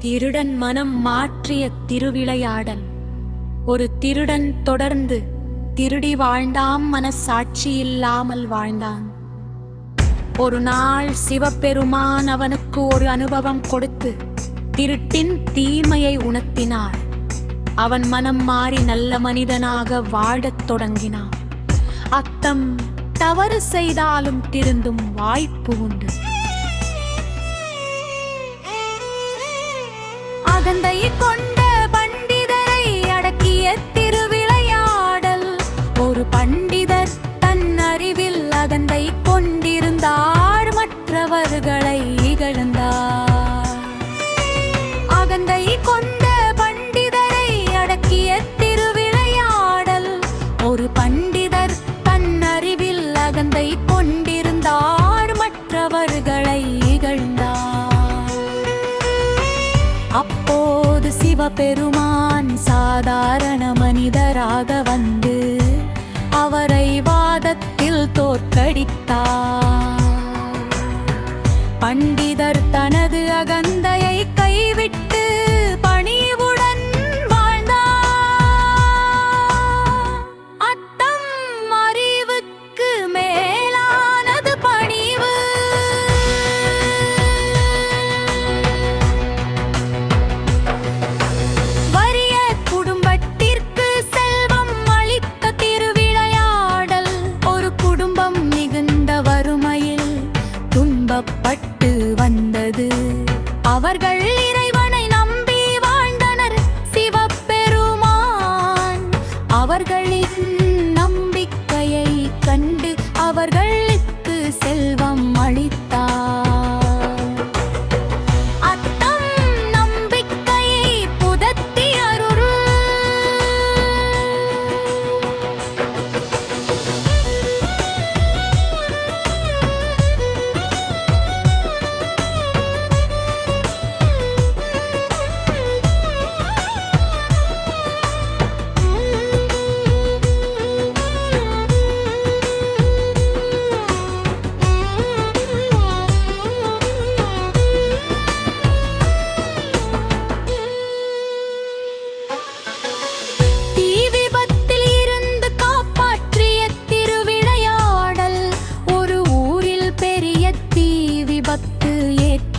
திருடன் மனம் மாற்றிய திருவிளையாடல். ஒரு திருடன் தொடர்ந்து திருடி வாழ்ந்தான், மனசாட்சி இல்லாமல் வாழ்ந்தான். ஒரு நாள் சிவபெருமான் அவனுக்கு ஒரு அனுபவம் கொடுத்து திருட்டின் தீமையை உணர்த்தினார். அவன் மனம் மாறி நல்ல மனிதனாக வாழத் தொடங்கினான். அத்தம் தவறு செய்தாலும் திருந்தும் வாய்ப்பு உண்டு. அகந்தை கொண்ட பண்டிதரை அடக்கிய திருவிளையாடல். ஒரு பண்டிதர் தன் அறிவில் அகந்தை கொண்டிருந்தார், மற்றவர்களை இகழ்ந்தார். அகந்தை கொண்ட பண்டிதரை அடக்கிய திருவிளையாடல். ஒரு பண்டிதர் தன் அறிவில் அகந்தை கொண்டிருந்தார், மற்றவர்களை இகழ்ந்தார். அப்போது சிவபெருமான் சாதாரண மனிதராக வந்து அவரை வாதத்தில் தோற்கடித்தார். பண்டிதர் தனது அகந்தையை கைவிட்டு பணிவுடன் வாழ்ந்தார். அத்தம் அறிவுக்கு மேலானது பணிவு. வறிய குடும்பத்திற்கு செல்வம் அளித்த திருவிளையாடல். ஒரு குடும்பம் மிகுந்த வறுமையில் துன்பப்பட்டு வந்தது. அவர்கள் இறைவனை நம்பி வாழ்ந்தனர். சிவபெருமான் அவர்களின் நம்பிக்கையை கண்டு அவர்களுக்கு செல்வம் அளித்தார். அத்தம் நம்பிக்கையை புதத்தி அருள்.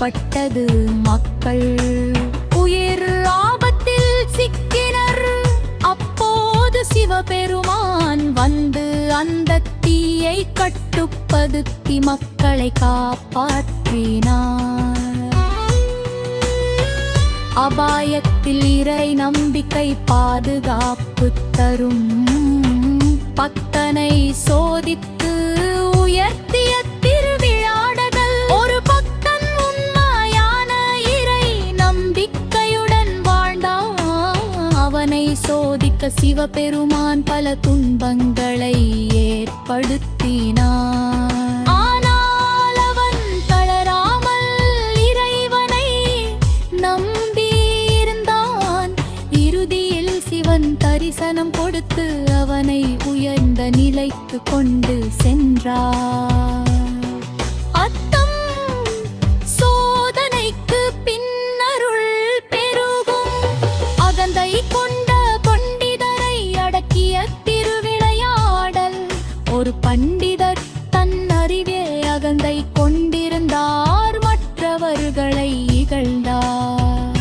பட்டது. மக்கள் உயிர் ஆபத்தில் சிக்கினர். அப்போது சிவபெருமான் வந்து அந்த தீயை கட்டுப்படுத்தி மக்களை காப்பாற்றினார். அபாயத்தில் இறை நம்பிக்கை பாதுகாப்பு தரும். பக்தனை சோதித்து உயர்த்திய திருவிளையாடல். ஒரு பக்தன் உண்மையான இறை நம்பிக்கையுடன் வாழ்ந்தான். அவனை சோதிக்க சிவபெருமான் பல துன்பங்களை ஏற்படுத்தினார். ஆனால் அவன் தளராமல் இறைவனை நம்பியிருந்தான். இறுதியில் சிவன் தரிசனம் கொடுத்து அவனை உயர்ந்த நிலைக்கு கொண்டு சென்றார். அத்தம் சோதனைக்கு பின்னருள் பெருகும். அகந்தை கொண்ட பண்டிதரை அடக்கிய திருவிளையாடல். ஒரு பண்டிதர் தன் அறிவே அகந்தை கொண்டிருந்தார், மற்றவர்களை இகழ்ந்தார்.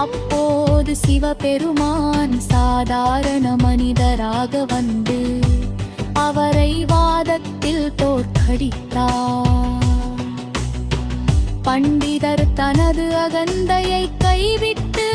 அப்போது சிவபெருமான் சாதாரண மனிதராக வந்து அவரை வாதத்தில் தோற்கடித்தார். பண்டிதர் தனது அகந்தையை கைவிட்டு